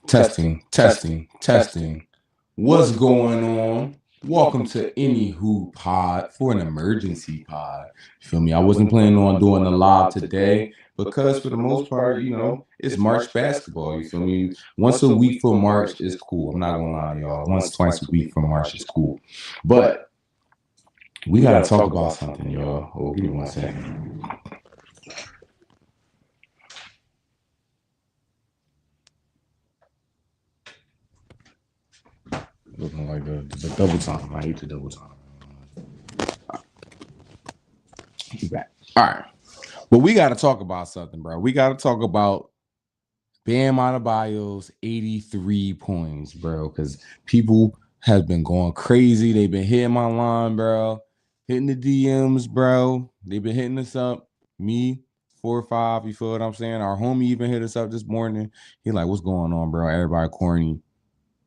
Testing, testing, testing. What's going on? Welcome to Any Who Pod for an emergency pod. You feel me? I wasn't planning on doing the live today because for the most part, it's March basketball. You feel me? Once a week for March is cool. I'm not gonna lie, y'all. Once, twice a week for March is cool. But we gotta talk about something, y'all. Oh, give me 1 second. Looking like the double time. I hate the double time. He's back. All right. But we got to talk about something, bro. We got to talk about Bam Adebayo's 83 points, bro, because people have been going crazy. They've been hitting my line, bro, hitting the DMs, bro. They've been hitting us up. Me, 4 or 5, you feel what I'm saying? Our homie even hit us up this morning. He like, what's going on, bro? Everybody corny.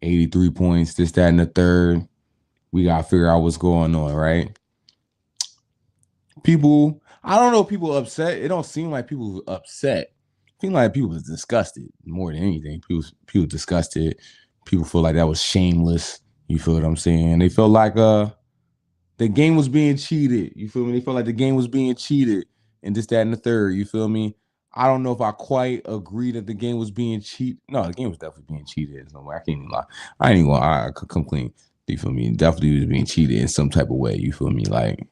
83 points, this, that, and the third. We got to figure out what's going on, right? People, I don't know if people upset. It don't seem like people upset. It seems like people was disgusted more than anything. People disgusted. People feel like that was shameless. You feel what I'm saying? They felt like the game was being cheated. You feel me? They felt like the game was being cheated and this, that, and the third. You feel me? I don't know if I quite agree that the game was being cheated. No, the game was definitely being cheated in some way. I can't even lie. I ain't even gonna I could come clean. You feel me? Definitely was being cheated in some type of way. You feel me? Like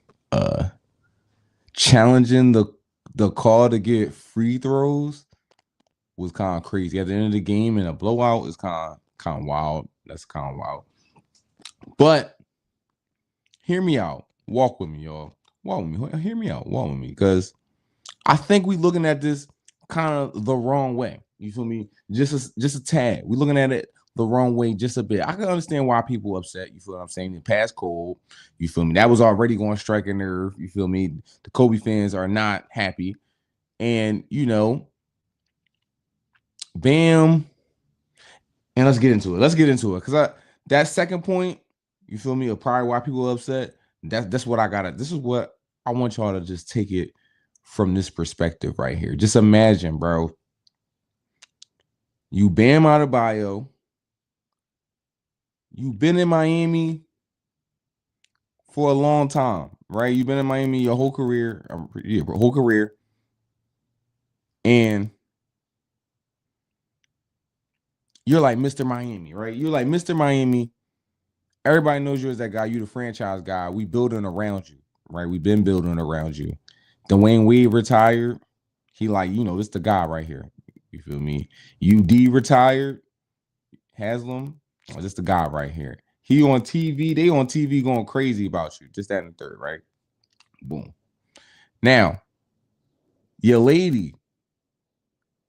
challenging the call to get free throws was kind of crazy. At the end of the game in a blowout is kind of wild. That's kind of wild. But hear me out. Walk with me, y'all. Walk with me. Hear me out. Walk with me. Because I think we looking at this kind of the wrong way. You feel me? Just a tad. We looking at it the wrong way just a bit. I can understand why people upset. You feel what I'm saying? The past cold. You feel me? That was already going to strike a nerve. You feel me? The Kobe fans are not happy. And, Bam. And let's get into it. Because that second point, you feel me, of probably why people are upset. That's what I gotta. This is what I want y'all to just take it from this perspective right here. Just imagine, bro. You Bam Adebayo. You've been in Miami for a long time, right? You've been in Miami your whole career, and you're like Mr. Miami, right? You're like Mr. Miami. Everybody knows you as that guy. You the franchise guy. We building around you, right? We've been building around you. Dwayne Wade retired. He like, this the guy right here. You feel me? UD retired. Haslam. Oh, this the guy right here. He on TV. They on TV going crazy about you. Just that and the third, right? Boom. Now, your lady,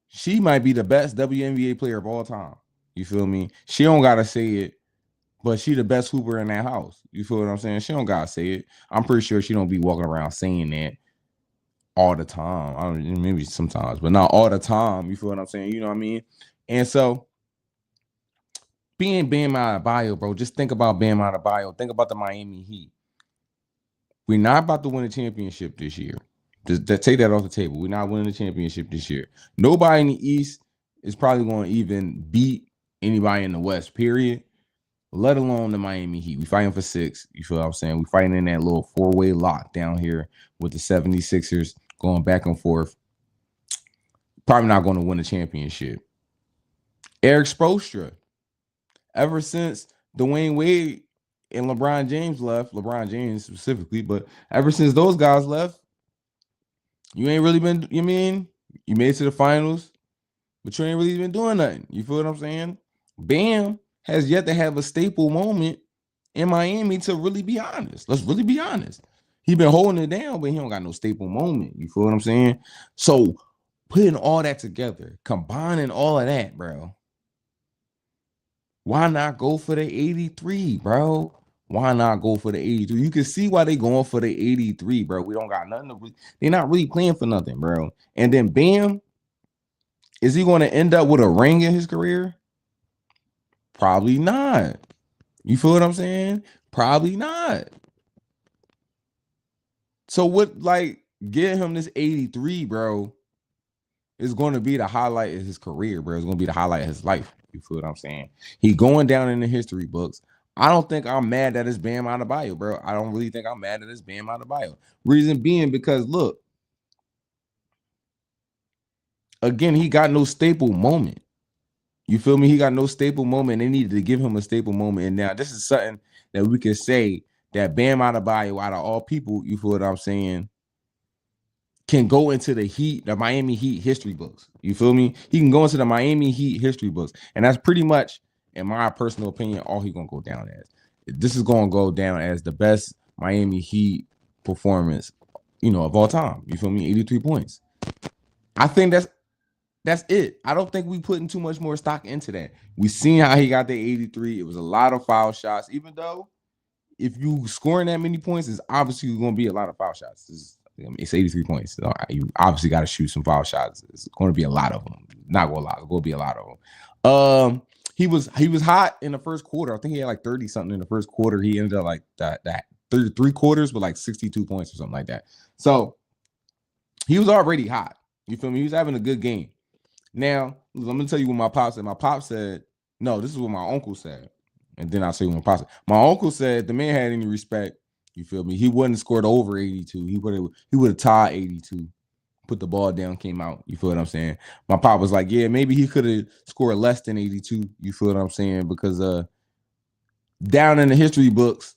she might be the best WNBA player of all time. You feel me? She don't gotta say it, but she the best hooper in that house. You feel what I'm saying? She don't gotta say it. I'm pretty sure she don't be walking around saying that all the time. I don't maybe sometimes, but not all the time. You feel what I'm saying? You know what I mean? And so being Bam Adebayo, bro, just think about Bam Adebayo. Think about the Miami Heat. We're not about to win a championship this year. Just take that off the table. We're not winning the championship this year. Nobody in the East is probably going to even beat anybody in the West, period. Let alone the Miami Heat. We fighting for 6. You feel what I'm saying? We fighting in that little 4-way lock down here with the 76ers going back and forth. Probably not going to win a championship. Eric Spoelstra. Ever since Dwayne Wade and LeBron James left, LeBron James specifically, but ever since those guys left, you ain't really been, you made it to the finals, but you ain't really been doing nothing. You feel what I'm saying? Bam has yet to have a staple moment in Miami, to really be honest. Let's really be honest. He been holding it down, but he don't got no staple moment. You feel what I'm saying? So putting all that together, combining all of that, bro. Why not go for the 83, bro? Why not go for the 83? You can see why they going for the 83, bro. We don't got nothing to they're not really playing for nothing, bro. And then Bam, is he going to end up with a ring in his career? Probably not. You feel what I'm saying? Probably not. So what, like, getting him this 83, bro, is going to be the highlight of his career, bro. It's going to be the highlight of his life. You feel what I'm saying? He going down in the history books. I don't think I'm mad that it's Bam Adebayo, bro. I don't really think I'm mad that it's Bam Adebayo. Reason being because look, again, he got no staple moment. You feel me? He got no staple moment. They needed to give him a staple moment. And now this is something that we can say that Bam Adebayo, out of all people, you feel what I'm saying, can go into the Miami Heat history books. You feel me? He can go into the Miami Heat history books. And that's pretty much, in my personal opinion, all he's going to go down as. This is going to go down as the best Miami Heat performance, of all time. You feel me? 83 points. I think that's it. I don't think we putting too much more stock into that. We seen how he got the 83. It was a lot of foul shots, even though if you scoring that many points, it's obviously going to be a lot of foul shots. It's 83 points. So you obviously got to shoot some foul shots. It's going to be a lot of them. Not going to lie. It's going to be a lot of them. He was hot in the first quarter. I think he had like 30 something in the first quarter. He ended up like that 3 quarters with like 62 points or something like that. So he was already hot. You feel me? He was having a good game. Now, I'm going to tell you what my pop said. My pop said, no, this is what my uncle said. And then I'll say what my pop said. My uncle said the man had any respect. You feel me? He wouldn't have scored over 82. He would have tied 82. Put the ball down, came out. You feel what I'm saying? My pop was like, yeah, maybe he could have scored less than 82. You feel what I'm saying? Because down in the history books,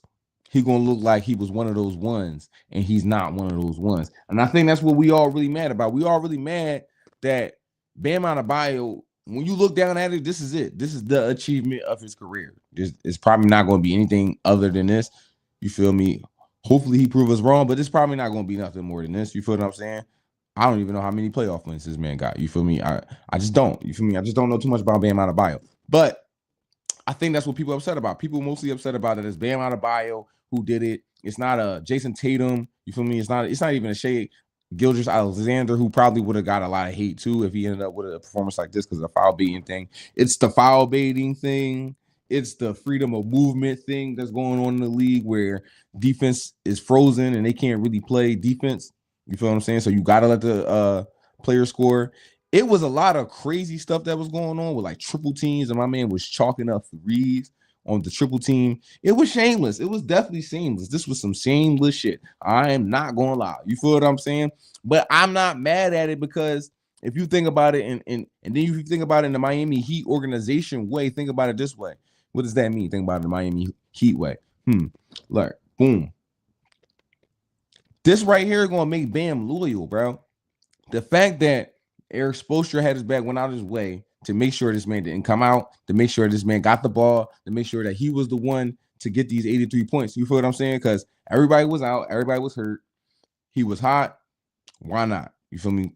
he gonna look like he was one of those ones, and he's not one of those ones. And I think that's what we all really mad about. We all really mad that Bam Adebayo, when you look down at it, this is it. This is the achievement of his career. It's probably not going to be anything other than this. You feel me? Hopefully he proves us wrong, but it's probably not going to be nothing more than this. You feel what I'm saying? I don't even know how many playoff wins this man got. You feel me? I just don't. You feel me? I just don't know too much about Bam Adebayo. But I think that's what people are upset about. People mostly upset about it is Bam Adebayo who did it. It's not a Jason Tatum. You feel me? It's not even a Shea Gilgeous-Alexander, who probably would have got a lot of hate too if he ended up with a performance like this because of the foul baiting thing. It's the foul baiting thing. It's the freedom of movement thing that's going on in the league where defense is frozen and they can't really play defense. You feel what I'm saying? So you got to let the player score. It was a lot of crazy stuff that was going on with like triple teams, and my man was chalking up threes on the triple team. It was shameless. It was definitely shameless. This was some shameless shit. I am not going to lie. You feel what I'm saying? But I'm not mad at it because if you think about it and then you think about it in the Miami Heat organization way, think about it this way. What does that mean? Think about it in the Miami Heat way. Look, boom. This right here is going to make Bam loyal, bro. The fact that Eric Spoelstra had his back, went out of his way to make sure this man didn't come out, to make sure this man got the ball, to make sure that he was the one to get these 83 points. You feel what I'm saying? Because everybody was out, everybody was hurt. He was hot. Why not? You feel me?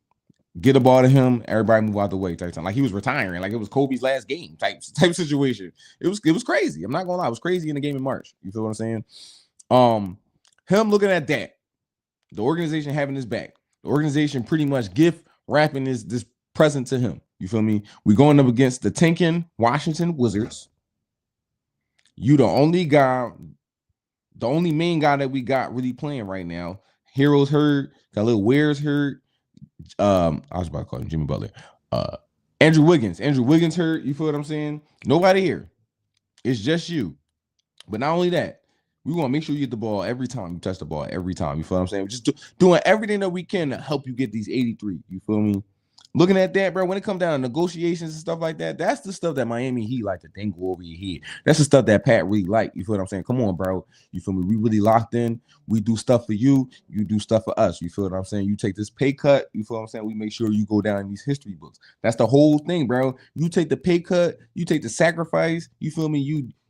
Get the ball to him, everybody move out the way type time. Like he was retiring, like it was Kobe's last game type situation. It was crazy. I'm not gonna lie, it was crazy in the game in March. You feel what I'm saying? Him looking at that, the organization having his back, the organization pretty much gift wrapping this present to him. You feel me? We going up against the tanking Washington Wizards. You the only main guy that we got really playing right now. Hero's hurt, got little Ware's hurt. I was about to call him Jimmy Butler. Andrew Wiggins hurt. You feel what I'm saying? Nobody here. It's just you. But not only that, we want to make sure you get the ball every time. You touch the ball every time. You feel what I'm saying? We're just doing everything that we can to help you get these 83. You feel me? Looking at that, bro, when it comes down to negotiations and stuff like that, that's the stuff that Miami Heat like to dangle over your head. That's the stuff that Pat really like. You feel what I'm saying? Come on, bro. You feel me? We really locked in. We do stuff for you. You do stuff for us. You feel what I'm saying? You take this pay cut. You feel what I'm saying? We make sure you go down in these history books. That's the whole thing, bro. You take the pay cut. You take the sacrifice. You feel me?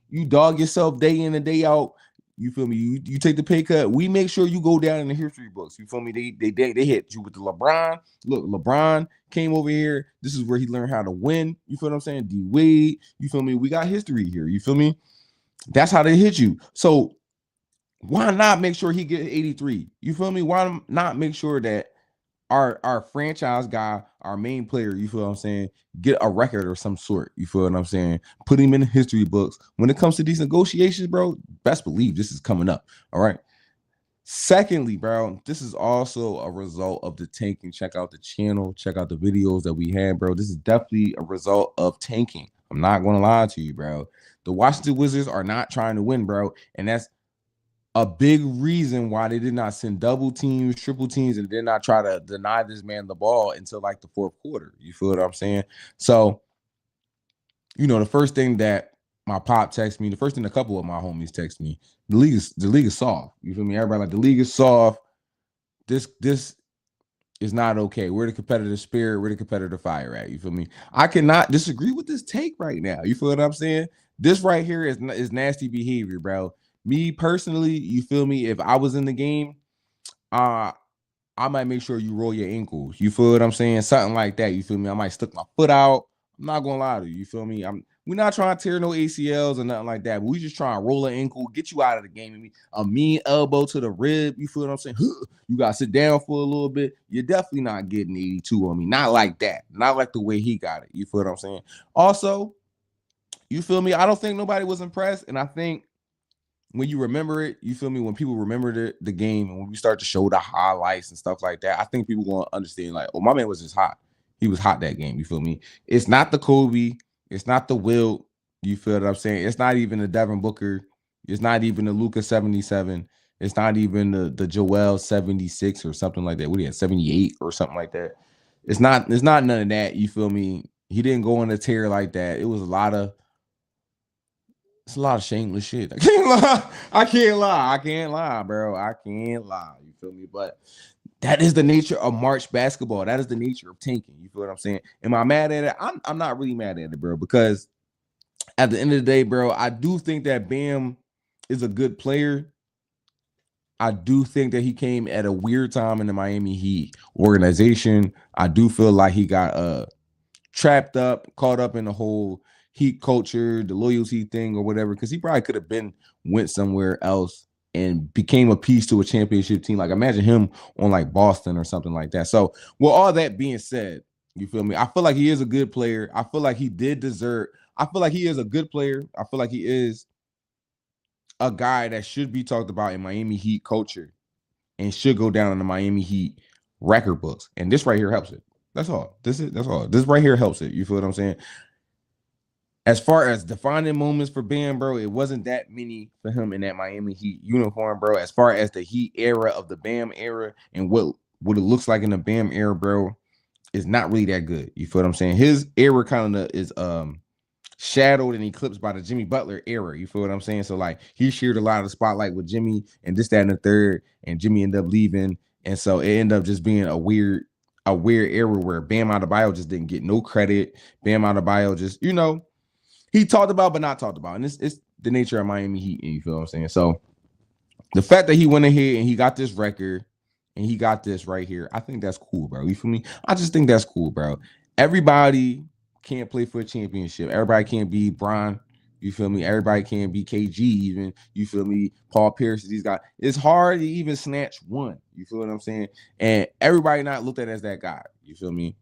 You dog yourself day in and day out. You feel me? You take the pay cut. We make sure you go down in the history books. You feel me? They hit you with the LeBron. Look, LeBron came over here. This is where he learned how to win. You feel what I'm saying? D Wade. You feel me? We got history here. You feel me? That's how they hit you. So why not make sure he get 83? You feel me? Why not make sure that our franchise guy, our main player, you feel what I'm saying, get a record or some sort. You feel what I'm saying? Put him in the history books. When it comes to these negotiations, bro, best believe this is coming up. All right. Secondly, bro, this is also a result of the tanking. Check out the channel. Check out the videos that we had, bro. This is definitely a result of tanking. I'm not going to lie to you, bro. The Washington Wizards are not trying to win, bro. And that's a big reason why they did not send double teams, triple teams, and did not try to deny this man the ball until like the fourth quarter. You feel what I'm saying? So, the first thing that my pop texted me, the first thing a couple of my homies text me, the league is soft. You feel me? Everybody like the league is soft. This is not okay. We're the competitive spirit. We're the competitive fire at. You feel me? I cannot disagree with this take right now. You feel what I'm saying? This right here is nasty behavior, bro. Me personally, you feel me? If I was in the game, I might make sure you roll your ankles. You feel what I'm saying? Something like that. You feel me? I might stick my foot out. I'm not gonna lie to you. You feel me? We're not trying to tear no ACLs or nothing like that, but we just trying to roll an ankle, get you out of the game. A mean elbow to the rib. You feel what I'm saying? You gotta sit down for a little bit. You're definitely not getting 82 on me. Not like that. Not like the way he got it. You feel what I'm saying? Also, you feel me? I don't think nobody was impressed, and I think when you remember it, you feel me? When people remember the game and when we start to show the highlights and stuff like that, I think people gonna understand like, oh, my man was just hot. He was hot that game. You feel me? It's not the Kobe. It's not the Wilt. You feel what I'm saying? It's not even the Devin Booker. It's not even the Luka 77. It's not even the Joel 76 or something like that. What do you have? 78 or something like that. It's not none of that. You feel me? He didn't go on a tear like that. It was a lot of shameless shit. I can't lie, bro. I can't lie. You feel me? But that is the nature of March basketball. That is the nature of tanking. You feel what I'm saying? Am I mad at it? I'm not really mad at it, bro, because at the end of the day, bro, I do think that Bam is a good player. I do think that he came at a weird time in the Miami Heat organization. I do feel like he got trapped up, caught up in the whole Heat culture, the loyalty thing or whatever, because he probably could have went somewhere else and became a piece to a championship team. Like imagine him on like Boston or something like that. So with all that being said, you feel me? I feel like he is a good player. I feel like he did deserve. I feel like he is a good player. I feel like he is a guy that should be talked about in Miami Heat culture and should go down in the Miami Heat record books. And this right here helps it. That's all. That's all. This right here helps it. You feel what I'm saying? As far as defining moments for Bam, bro, it wasn't that many for him in that Miami Heat uniform, bro. As far as the Heat era of the Bam era and what it looks like in the Bam era, bro, is not really that good. You feel what I'm saying? His era kind of is shadowed and eclipsed by the Jimmy Butler era. You feel what I'm saying? So like he shared a lot of the spotlight with Jimmy and this, that, and the third, and Jimmy ended up leaving. And so it ended up just being a weird era where Bam Adebayo just didn't get no credit. Bam Adebayo just, he talked about but not talked about. And it's the nature of Miami Heat, you feel what I'm saying? So the fact that he went ahead and he got this record and he got this right here, I think that's cool, bro. You feel me? I just think that's cool, bro. Everybody can't play for a championship. Everybody can't be Bron. You feel me? Everybody can't be KG even. You feel me? Paul Pierce, these guys. It's hard to even snatch one. You feel what I'm saying? And everybody not looked at as that guy. You feel me?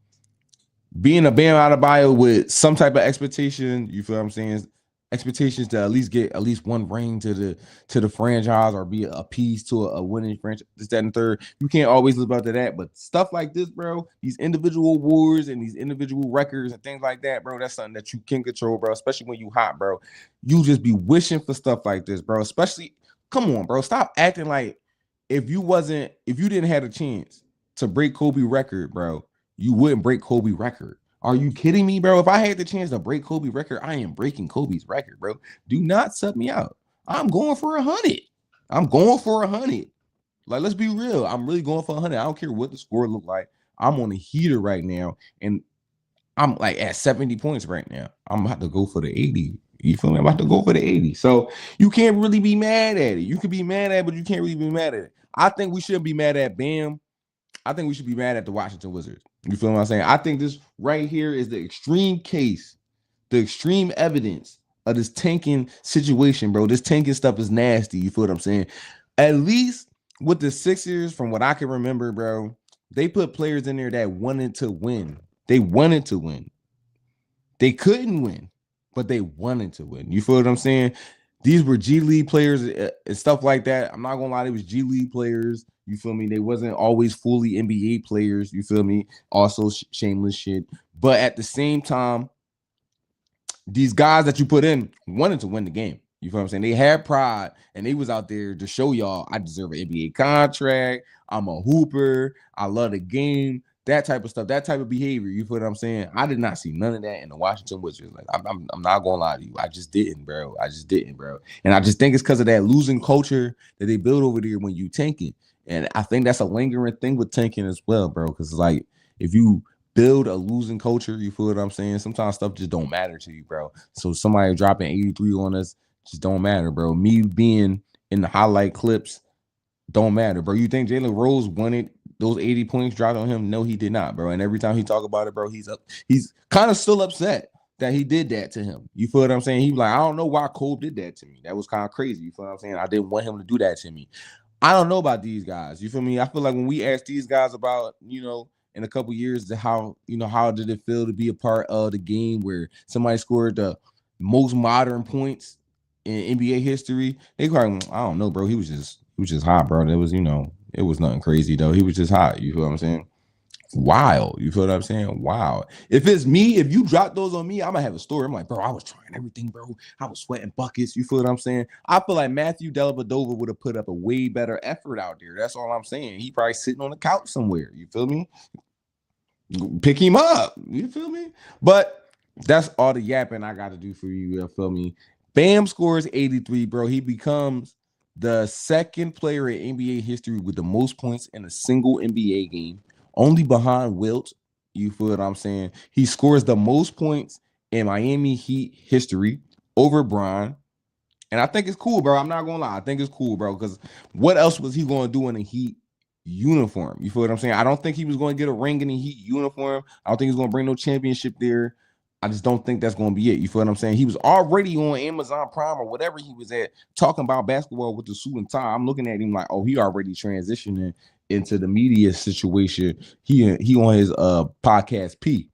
Being a Bam Adebayo with some type of expectation, you feel what I'm saying? Expectations to at least get at least one ring to the franchise or be a piece to a winning franchise, this, that, and third. You can't always live up to that, but stuff like this, bro, these individual awards and these individual records and things like that, bro, that's something that you can control, bro, especially when you hot, bro. You just be wishing for stuff like this, bro, especially, come on, bro, stop acting like if you didn't have a chance to break Kobe record, bro, you wouldn't break Kobe record. Are you kidding me, bro? If I had the chance to break Kobe record, I am breaking Kobe's record, bro. Do not sub me out. I'm going for 100. I'm going for 100. Like, let's be real. I'm really going for 100. I don't care what the score look like. I'm on a heater right now, and I'm like at 70 points right now. I'm about to go for the 80. You feel me? I'm about to go for the 80. So you can't really be mad at it. You can be mad at it, but you can't really be mad at it. I think we shouldn't be mad at Bam. I think we should be mad at the Washington Wizards. You feel what I'm saying? I think this right here is the extreme case, the extreme evidence of this tanking situation, bro. This tanking stuff is nasty. You feel what I'm saying? At least with the Sixers, from what I can remember, bro, they put players in there that wanted to win. They wanted to win. They couldn't win, but they wanted to win. You feel what I'm saying? These were G League players and stuff like that. I'm not gonna lie, they was G League players. You feel me? They wasn't always fully NBA players. You feel me? Also shameless shit. But at the same time, these guys that you put in wanted to win the game. You feel what I'm saying? They had pride and they was out there to show y'all I deserve an NBA contract. I'm a hooper. I love the game. That type of stuff, that type of behavior. You feel what I'm saying? I did not see none of that in the Washington Wizards. Like I'm not gonna lie to you. I just didn't, bro. I just didn't, bro. And I just think it's because of that losing culture that they build over there when you tanking. And I think that's a lingering thing with tanking as well, bro. Because like if you build a losing culture, you feel what I'm saying? Sometimes stuff just don't matter to you, bro. So somebody dropping 83 on us just don't matter, bro. Me being in the highlight clips don't matter, bro. You think Jalen Rose wanted those 80 points dropped on him? No, he did not, bro. And every time he talk about it, bro, he's kind of still upset that he did that to him. You feel what I'm saying? He was like, I don't know why Cole did that to me. That was kind of crazy. You feel what I'm saying? I didn't want him to do that to me. I don't know about these guys. You feel me? I feel like when we ask these guys about, in a couple years, how did it feel to be a part of the game where somebody scored the most modern points in NBA history? They probably, I don't know, bro. He was just hot, bro. It was, it was nothing crazy though. He was just hot. You feel what I'm saying? Wild. You feel what I'm saying? Wow. If it's me, if you drop those on me, I'm gonna have a story. I'm like, bro, I was trying everything, bro. I was sweating buckets. You feel what I'm saying? I feel like Matthew Dellavedova would have put up a way better effort out there. That's all I'm saying. He probably sitting on the couch somewhere. You feel me? Pick him up. You feel me? But that's all the yapping I got to do for you. You feel me? Bam scores 83, bro. He becomes the second player in NBA history with the most points in a single NBA game, only behind Wilt. You feel what I'm saying? He scores the most points in Miami Heat history over Bron. And I think it's cool, bro. I'm not going to lie. I think it's cool, bro, because what else was he going to do in a Heat uniform? You feel what I'm saying? I don't think he was going to get a ring in the Heat uniform. I don't think he's going to bring no championship there. I just don't think that's going to be it. You feel what I'm saying? He was already on Amazon Prime or whatever he was at talking about basketball with the suit and tie. I'm looking at him like, oh, he already transitioning into the media situation. He on his podcast P.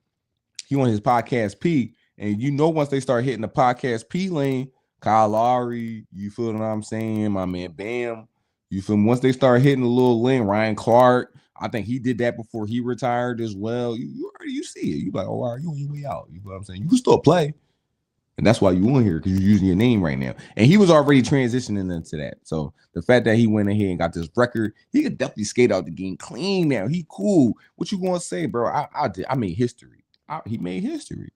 He on his podcast P. And once they start hitting the podcast P lane, Kyle Lowry, you feel what I'm saying? My man Bam. You feel me? Once they start hitting a little lane, Ryan Clark, I think he did that before he retired as well. You see it. You like, oh, are you on your way out? You know what I'm saying? You can still play. And that's why you on here, because you're using your name right now. And he was already transitioning into that. So the fact that he went ahead and got this record, he could definitely skate out the game clean now. He cool. What you gonna say, bro? I made history. He made history.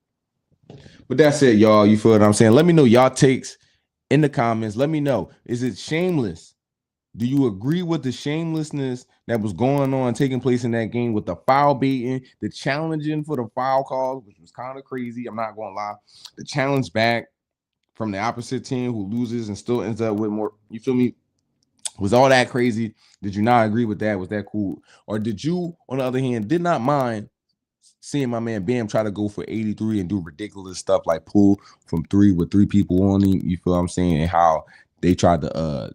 But that's it, y'all. You feel what I'm saying? Let me know y'all takes in the comments. Let me know. Is it shameless? Do you agree with the shamelessness that was going on, taking place in that game with the foul baiting, the challenging for the foul calls, which was kind of crazy? I'm not going to lie. The challenge back from the opposite team who loses and still ends up with more. You feel me? Was all that crazy? Did you not agree with that? Was that cool? Or did you, on the other hand, did not mind seeing my man Bam try to go for 83 and do ridiculous stuff like pull from three with three people on him? You feel what I'm saying? And how they tried to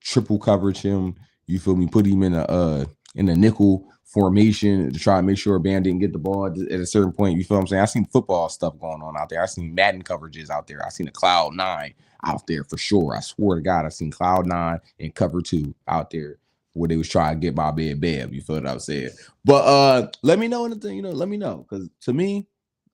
triple coverage him, you feel me, put him in a nickel formation to try to make sure Bam didn't get the ball at a certain point. You feel what I'm saying? I seen football stuff going on out there. I seen Madden coverages out there. I seen a Cloud9 out there for sure. I swear to God, I seen Cloud9 and Cover 2 out there where they was trying to get my man Bam. You feel what I'm saying? But let me know anything, let me know. Because to me,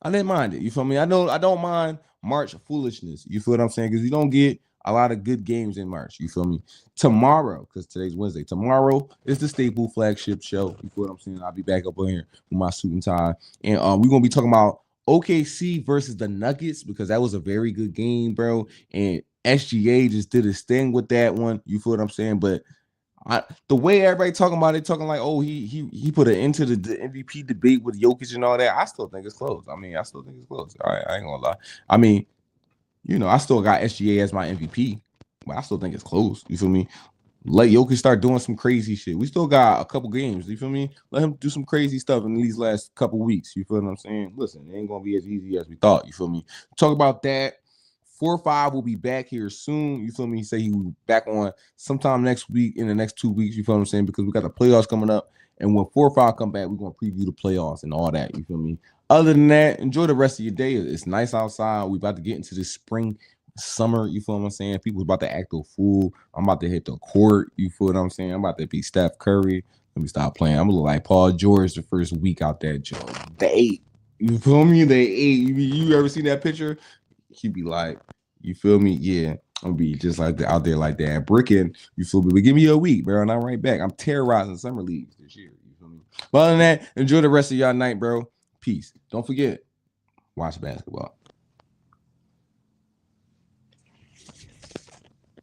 I didn't mind it. You feel me? I don't mind March foolishness. You feel what I'm saying? Because you don't get a lot of good games in March. You feel me? Tomorrow, because today's Wednesday. Tomorrow is the Staple flagship show. You feel what I'm saying? I'll be back up on here with my suit and tie. And we're going to be talking about OKC versus the Nuggets, because that was a very good game, bro. And SGA just did his thing with that one. You feel what I'm saying? But the way everybody talking about it, talking like, oh, he put an end to the MVP debate with Jokic and all that. I still think it's close. I still think it's close. All right, I ain't gonna lie. I still got SGA as my MVP, but I still think it's close. You feel me? Let Jokic start doing some crazy shit. We still got a couple games. You feel me? Let him do some crazy stuff in these last couple weeks. You feel what I'm saying? Listen, it ain't gonna be as easy as we thought. You feel me? Talk about that. 4-5 will be back here soon. You feel me? He said he will be back on sometime next week, in the next 2 weeks. You feel what I'm saying? Because we got the playoffs coming up. And when 4-5 come back, we're going to preview the playoffs and all that. You feel me? Other than that, enjoy the rest of your day. It's nice outside. We're about to get into this spring, summer. You feel what I'm saying? People's about to act a fool. I'm about to hit the court. You feel what I'm saying? I'm about to be Steph Curry. Let me stop playing. I'm going to look like Paul George the first week out there, Joe. They ate. You feel me? They ate. You ever seen that picture? He be like, you feel me? Yeah, I'm gonna be just like out there like that. Bricking, you feel me? But give me a week, bro, and I'm right back. I'm terrorizing summer leagues this year. You feel me? But other than that, enjoy the rest of y'all night, bro. Peace. Don't forget, watch basketball.